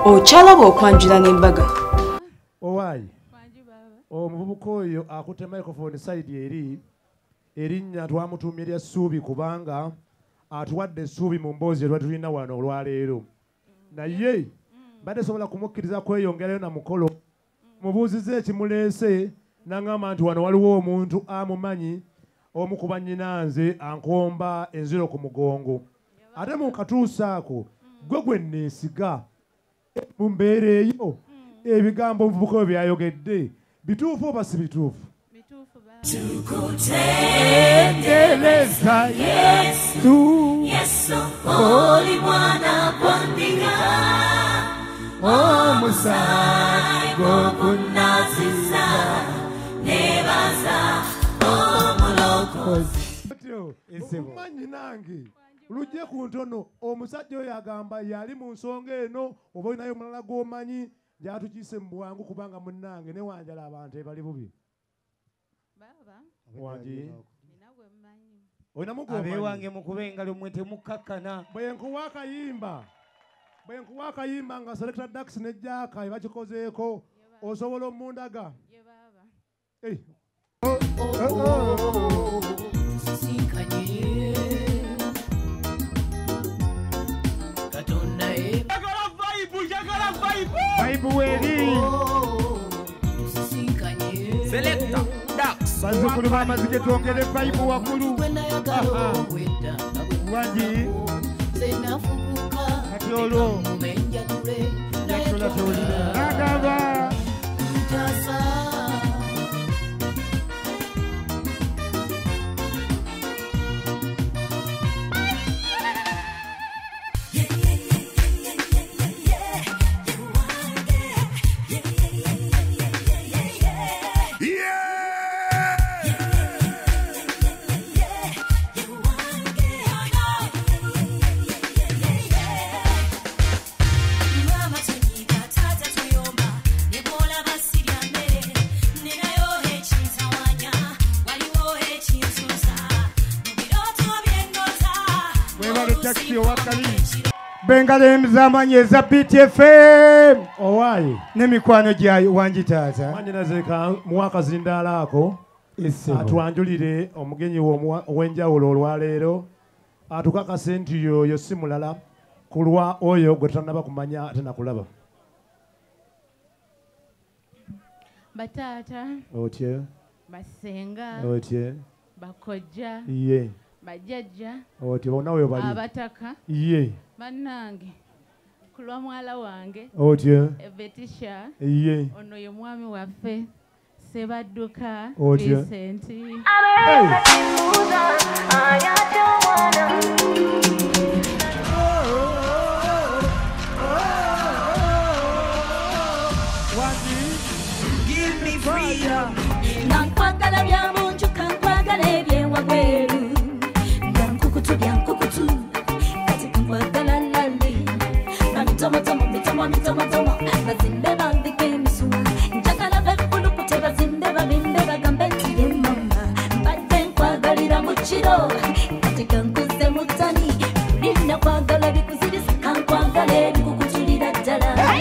Ochalaba okwanjula n'embaga. Owaayi. Omuvubuka oyo akutte microphone side erinnya twamutuumye lya Ssuubi kubanga atuwadde essuubi mu mboozi erwa tulina wano olwaleero. Naye mbadde sobola kumukkiriza kweyongerayo na mukolo. Mubuuzize ekimuleese n'angamba nti wano waliwo omuntu amumanyi omu ku bannyinanze ankomba enziro ku mugongo. Ate mu katuusa ako gwe neesiga mu mbeera eyo ebigambo omuvubuka oyo byayogedde bituufu oba si bituufu? Tukutendereza Yesu oli mwana gw'Endiga omusaayi gw'okunnaziza nebaza omulokozi. Okumanyi nange lujje ku ntono omusajja oyo agamba yali mu nsonga eno oba olinayo omulala gw'omanyi gyatukiise mu bwangu kubanga munnange ne wanjala abantu ebali bubi. Wangi abeewange mukube engalo mmwe temukakkana. Bwe nkuwa akayimba nga Selector Dax ne Jaaka ebakikozeeko osobola omundaga. Vibe weri Selector Dax bazzukulu b'amazike twongere vibe waggulu. Wangi kati olwo yatola tewulira agamba Bengalo emizamanye eza BTFM. Owaayi n'emikwano gyayo wangi taata. Mwanyinazeeka muwaka zindaala ako atwanjulire omugenyi ow'enjawulo olwaleero atukakase nti yoyo si mulala kulwa oyo gwe tannaba kumanya ate nakulaba. Bataata otye basenga otye bakojja ye bajjajja otye bonna we bali abataka ye bannange kulwa mwala wange otye Betisha ye ono ye mwami waffe Sebadduka otye Vincent. Give me freedom. Nankwagala bya munju kankwagala ebyewabweru byankukutu kati kankwagala lali bamitomotomo bazimbe bandika emisuwa njagala bekulukute bazimbe babimbe bagambe nti ye mama mbadde nkwagalira mu kiro kati kankuze mutani lina kwagala bikuzirisa kankwagala ebikukutulira ddala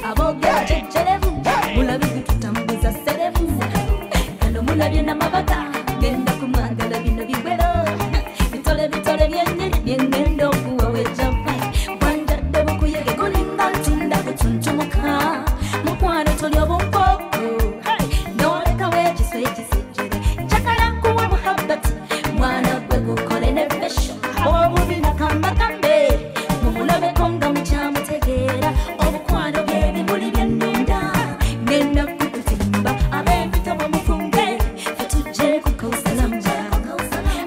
aboogera jejjerevu mulabi bitutambuza serevu kano mulabye n'amabaka genda kumwagala bino bigwero bitole byennyini byengenda okuwa wejjava wanjadde bukuyege kulinga ntunda kutuntumuka mukwano toli obunkoko noleka weekiso ekisejjere njagala nkuwe muhabbati mwana gwe gukole ne fesho obubi nakambakambe mumulabeko nga mukyamutegeera obukwano by'ebimuli byennunda ngenda kukutimba ab'empita mufunge fatujje kukausalamu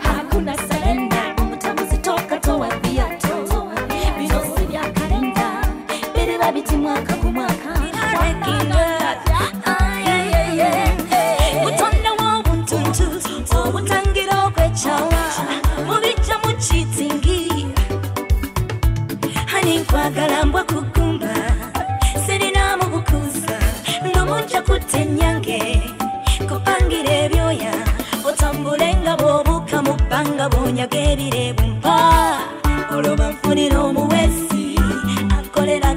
hakuna salenda omutamuzi toka towa viato bino si bya kalenda biriba biti mwaka ku mwaka butonda w'obuntuntu obutangira okwecawa mubijja mu kitingi hani nkwagala mbwa kukumba sirina mu bukuusa ng'omujja kutta ennyange kupangira ebyoya otambule nga bw'obuuka mu bbanga bw'onyaga ebireebu mpa olwo banfunira omuweesi akolera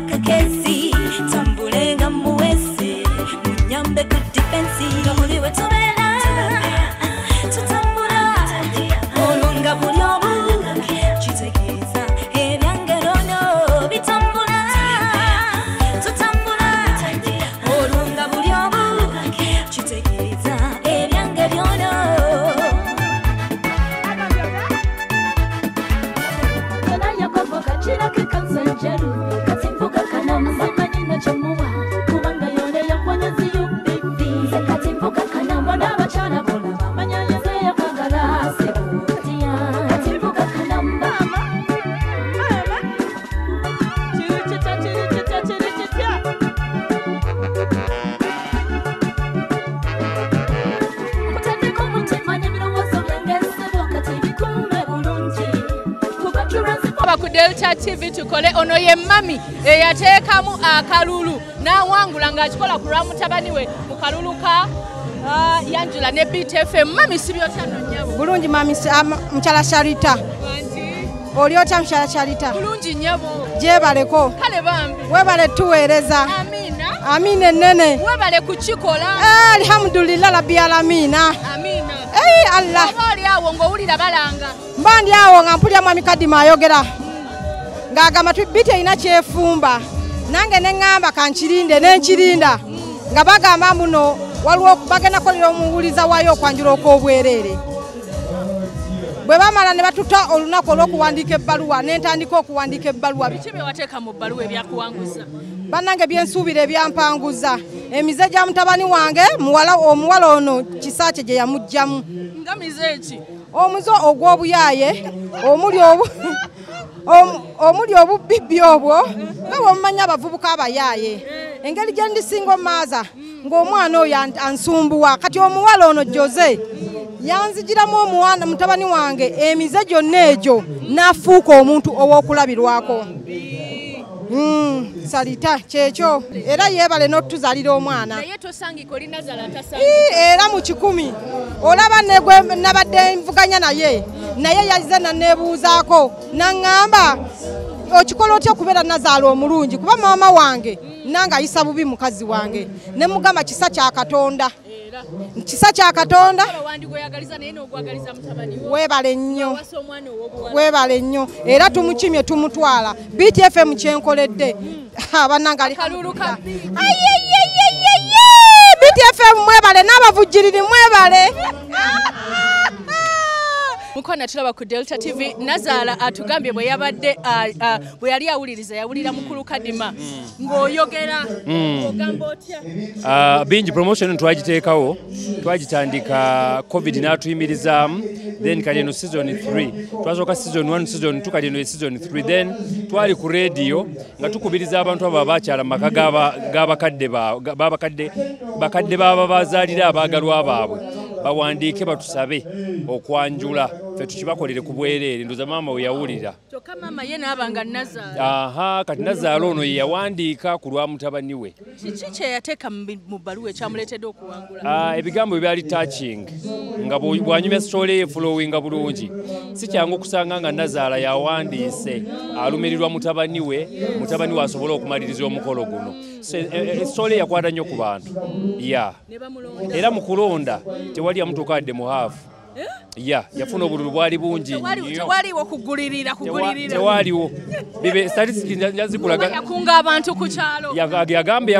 Delta TV tukole ono ye mami eyateekamu akalulu n'awangula ng'akikola ku lwa mutabani we mu kalulu ka Yanjula ne BTFM. Mami sibyotya nno nnyabo? Bulungi mami mchala Charita. Oli otya mchala Charita? Bulungi nnyabo. Gyebaleko. Kale bambi. Webale tuweereza. Amina. Amina ennene. Webale kukikola. Alhamdulillah rabbi alamina. Amina. Allah. Oba oli awo ng'owulira balanga. Mba ndi awo nga mpulira mwami Kadima ayogera. Ng'agamba biti erina kyefumba. Nange ne ŋŋamba kankirinde n'enkirinda. Nga bagamba muno waliwo bagenda kolera omuwuliza waayo okwanjula okw'obwereere. Bwe bamala ne batuta olunaku olw'okuwandiika ebbaluwa n'entandika okuwandiika ebbaluwa. Biki bye wateeka mu bbaluwa ebyakuwanguza? Bannange byensuubira ebyampanguza. Emize gya mutabani wange omuwala ono kisaakye gye yamuggyamu. Nga mize ki? Omuze ogw'obuyaaye omuli obubibbi obwo nga bw'omumanya abavubuka abayaaye. Engeri gye ndisinga omaaza ng'omwana oyo ansumbuwa kati omuwala ono Jose yanzigiramu omwana mutabani wange emize gyonna egyo n'afuuka omuntu ow'okulabirwako. Salita kyekyo era yeebale n'otuzaalira omwana. Naye tosangika oli Nazala tasangika. Era mu 10 olaba nabadde nvuganya naye yazze nanneebuuzaako n'aŋŋamba okikola otya okubeera Nazaala omulungi kuba maama wange nange ayisa bubi mukazi wange ne mugamba kisa kya Katonda. Kisa kya Katonda. Weebale nnyo. Weebale nnyo era tumukimye tumutwala. BTFM kyenkoledde abannange ali kaluluka. BTFM mwebale n'abavujjiriri mwebale. Mukwana tulaba ku Delta TV. Nazaala atugambye bwe yabadde bwe yali awuliriza yawulira mukulu Kadima ng'oyogera ogamba otya? Bingi promotion twagiteekawo twagitandika COVID n'atuyimirizaamu then kali eno season 3 twasooka season 1 season 2 kali eno season 3 then twali ku radio nga tukubiriza abantu abo abakyala maka bakadde baba bazaalira abaagalwa baabwe bawandiike batusabe okwanjula ffe tukibakolere ku bwereere ndoza maama we yawulira. Kyokka maama ye n'abanga Nazaala. Aha kati Nazaala ono ye yawandiika ku lwa mutabani we. Kiki kye yateeka mu bbaluwa ekyamuleetedde okuwangula? Ebigambo byali touching nga bw'anyumya story ye flowinga bulungi. Si kyangu okusanga nga Nazaala yawandiise alumirirwa mutabani we asobole okumaliriza omukolo guno. Story yakwata nnyo ku bantu. Era mu kulonda tewali yamutuukadde mu haafu. Yafuna obululu bwali bungi nnyo. Tewaliwo kugulirira. Tewaliwo. Statistics yazikulaga. Yakunga abantu ku kyalo. Yagambe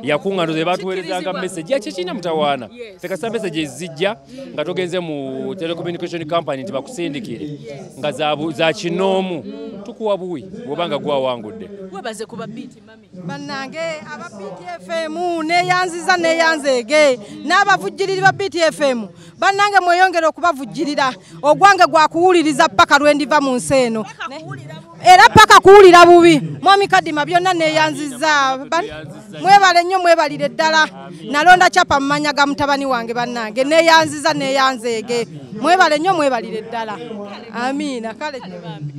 yakunga ndoze batuweerezanga message yakikina mutawaana. Tekasa message ezijja nga togenze mu telecommunication company nti bakusindikire nga za kinoomu tukuwa buwi bwobanga gwawangudde. Webaze kuba biti mami. Bannange aba BTFM neyanzege n'abavujjiriri ba BTFM bannange mweyongera okubavujjirira ogwange gwakuwuliriza paka lwendiva mu nsi eno era paka kuwulira bubi mwami Kadima byonna neyanziza mwebale nnyo mwebalire ddala nalonda chapa mmanya ga mutabani wange bannange neyanzege mwebale nnyo mwebalire ddala. Amina kale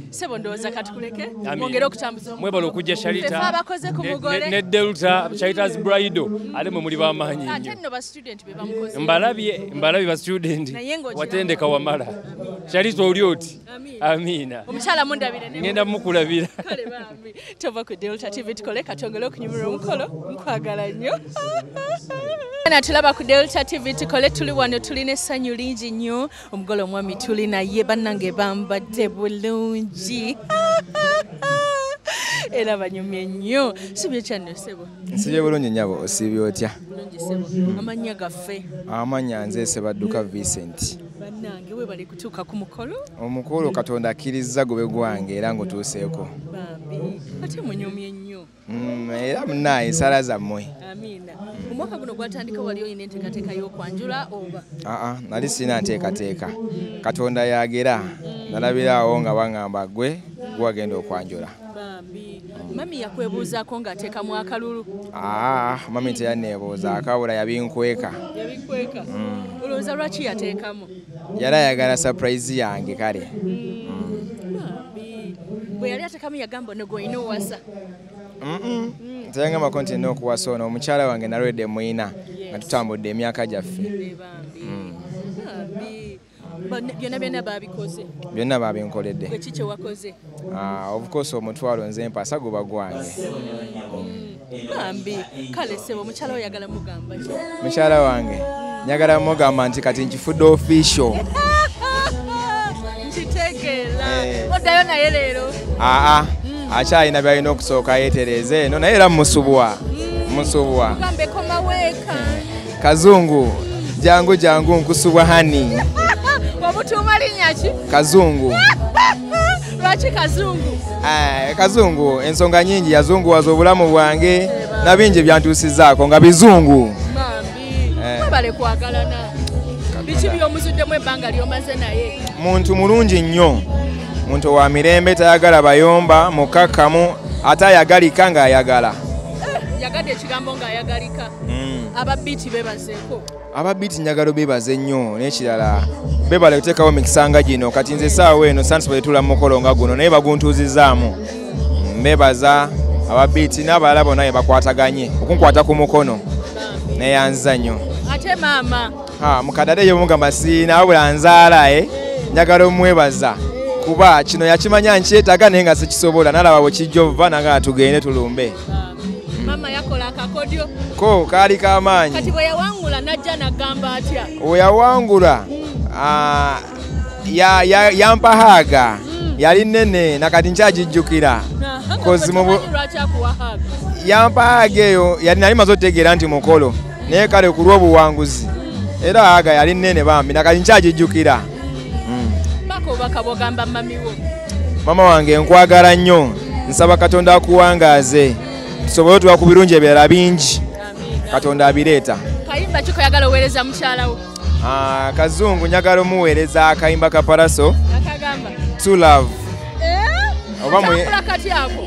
sebo ndowooza katukuleke mwongere okutambuza mwebale okujja Charita abakoze ku mugole ne Delta Charita's Bridal ale mwe muli bamaanyi nnyo. Ate nno ba student be bamukoze mbalabye ba student watendeka wamala Charita oli oti. Amina omukyala mundabire ngenda mukulabira. Kale bambi tova ku Delta TV tukole katongole okunyumira omukolo nkwagala nnyo. Tulaba ku Delta TV tukole tuli wano tulina essanyu lingi nnyo omugolo omwami tuli naye bannange bambadde bulungi era banyumye nnyo. Sibye kyanno sebo? Sibye bulungi nnyabo osibye otya? Bulungi sebo. Amannya gaffe? Amannya nze Sebadduka Vincent. Bannange we bali kutuuka ku mukolo? Omukolo Katonda akkiriza gube gwange era ng'otuuseeko. Bambi ate munyumye nnyo. Era munaye ensala zammwe. Amina. Omwaka guno gwatandika wali olina enteekateeka y'okwanjula oba? Nali sina nteekateeka. Katonda yagera nalabiraawo nga baŋŋamba gwe gwagenda okwanjula. Mami yakwebuuzaako ng'ateekamu akalulu? Mami teyanneebuuzaako wabula yabinkweka. Yabinkweka? Olowooza lwaki yateekamu? Yali ayagala surprise yange kale. bwe yali atakamu yagamba ne gwina owasa Tayanga makonti no kuwasa ono omukyala wange nalwedde muina nga tutambudde emyaka gyaffe. byonna babikoze. Byonna babinkoledde. Kiki kye wakoze? Of course omutwalo nze mpasa guba gwange. Bambi kale sebo omukyala oyagala mugamba ki? Mukyala wange nyagala mugamba nti kati nkifudde official. Nkitegeera. Oddayo naye leero? Akyalina byalina okusooka yeetereze eno naye era musubwa. Mugambe koma weeka. Kazungu jangu nkusubwa hani. Wamutuuma linnya ki? Kazungu. Lwaki Kazungu? Kazungu ensonga nyingi yazunguwaza obulamu bwange na bingi byantuusizaako nga bizungu. Bambi mwebale kwagalana. Biki by'omuzuddemu ebbanga ly'omaze naye? Muntu mulungi nnyo. Muntu wa mirembe tayagala bayomba mukakkamu ate ayagalika ng'ayagala. Yagadde ekigambo ng'ayagalika. Ababiiti bebazeeko. Ababiiti njagalo bebaze nnyo n'ekirala bebale kuteekawo mikisanga gino kati nze essaawa eno sansiba etula mu mukolo nga guno naye baguntuuzizaamu. Mbebaza ababiiti n'abalala bonna bakwataganye okunkwata ku mukono neyanziza nnyo. Ate maama mukadade yo mugamba siina wabula nzaala njagala omwebaza kuba kino yakimanya nkyetaaga naye nga sikisobola nalaba bwe kijja ova nanga tugende tulumbe. Mama yakola akakodyo ko kaali k'amaanyi. Kati bwe yawangula najja nagamba atya? Bwe yawangula yampahaaga yali nnene nakati nkyagijjukira. Yampahaaga eyo yali nali maze otegeera nti mukolo naye kale ku lw'obuwanguzi era haaga yali nnene bambi nakati nkyagijjukira. Bakobaka bwogamba mamiwo. Mama wange nkwagala nnyo nsaba Katonda akuwangaaze tusobole tuba ku birungi ebirala bingi Katonda abireeta. Kayimba ki koyagala oweereza mukyala wo? Kazungu njagala omuweereza akayimba ka Paraso akagamba to love.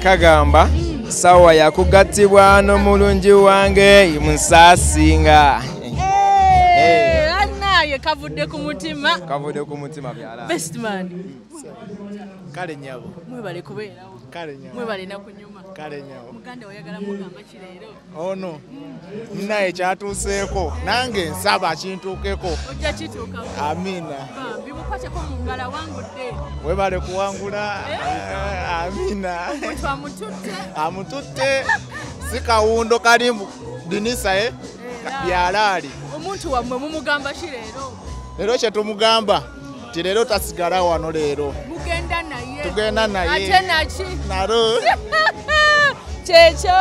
Kagamba sawa yakugattibwa n'omulungi wange munsaasinga. Annaye kavudde ku mutima. Byala. Best man. Kale nyabo. Mwebale kubeerawo. Kale nyabo. Mwebale na kunyuma. Kale nyabo. Muganda oyagala mugamba ki leero? Ono naye kyatuuseeko nange nsaba akintuukeko. Ojja kituukako. Amina. Bimukwateko mu ngala wangudde. Webale kuwangula. Amina. Omuntu amututte si kawundo kali dinisa byalaali. Omuntu wammwe mumugamba ki leero? Leero kye tumugamba ti leero tasigala wano leero. Mugenda naye. Tugenda naye. Ate naki? Naro. Kyekyo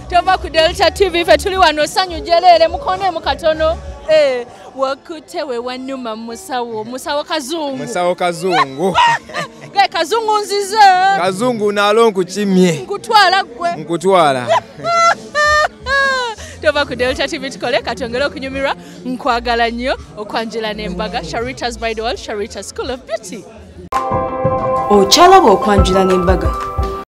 tova ku Delta TV fe tuli wano sanyu jeleere mukoneemu katono. Wakutte we wannuma musawo Kazungu. Ge Kazungu nzize. Kazungu nalo nkukimye. Nkutwala gwe. Nkutwala. Tova ku Delta TV tukole katongere okunyumirwa nkwagala nnyo okwanjula n'embaga Sharita's Bridal, Sharita School of Beauty. Okyalaba okwanjula n'embaga.